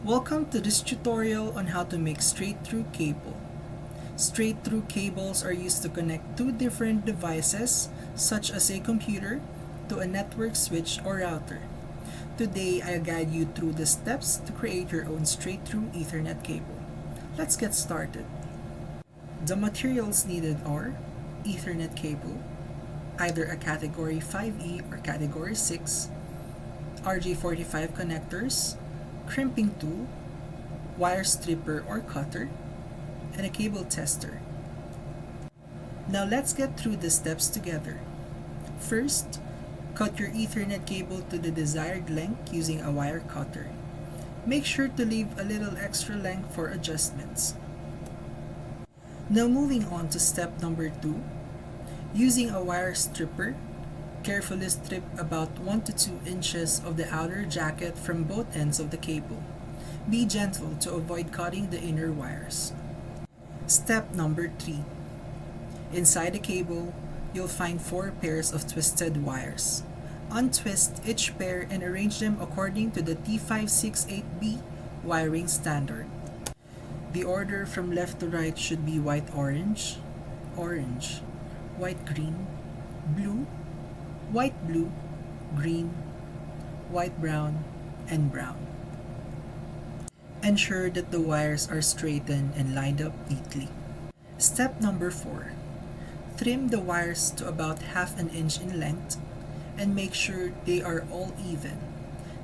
Welcome to this tutorial on how to make straight-through cable. Straight-through cables are used to connect two different devices, such as a computer, to a network switch or router. Today, I'll guide you through the steps to create your own straight-through Ethernet cable. Let's get started. The materials needed are Ethernet cable, either a category 5E or category 6, RJ45 connectors, crimping tool, wire stripper or cutter, and a cable tester. Now let's get through the steps together. First, cut your Ethernet cable to the desired length using a wire cutter. Make sure to leave a little extra length for adjustments. Now moving on to step number 2, using a wire stripper, carefully strip about 1 to 2 inches of the outer jacket from both ends of the cable. Be gentle to avoid cutting the inner wires. Step number 3. Inside the cable, you'll find 4 pairs of twisted wires. Untwist each pair and arrange them according to the T568B wiring standard. The order from left to right should be white-orange, orange, white-green, blue, white-blue, green, white-brown, and brown. Ensure that the wires are straightened and lined up neatly. Step number 4. Trim the wires to about half an inch in length and make sure they are all even.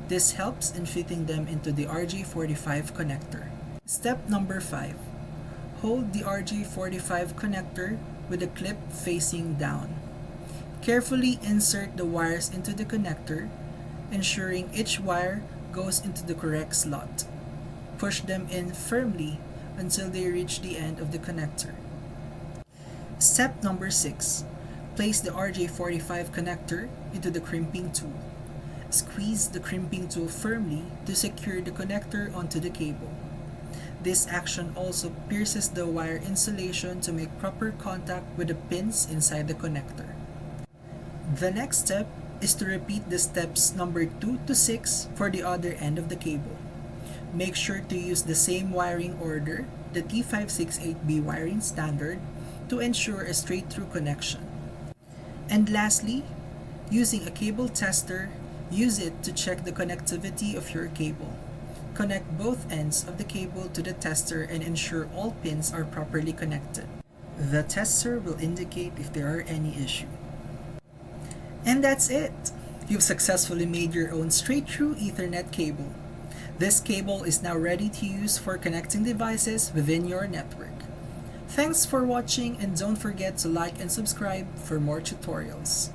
This helps in fitting them into the RJ45 connector. Step number 5. Hold the RJ45 connector with the clip facing down. Carefully insert the wires into the connector, ensuring each wire goes into the correct slot. Push them in firmly until they reach the end of the connector. Step number 6. Place the RJ45 connector into the crimping tool. Squeeze the crimping tool firmly to secure the connector onto the cable. This action also pierces the wire insulation to make proper contact with the pins inside the connector. The next step is to repeat the steps number 2 to 6 for the other end of the cable. Make sure to use the same wiring order, the T568B wiring standard, to ensure a straight-through connection. And lastly, using a cable tester, use it to check the connectivity of your cable. Connect both ends of the cable to the tester and ensure all pins are properly connected. The tester will indicate if there are any issues. And that's it! You've successfully made your own straight-through Ethernet cable. This cable is now ready to use for connecting devices within your network. Thanks for watching, and don't forget to like and subscribe for more tutorials.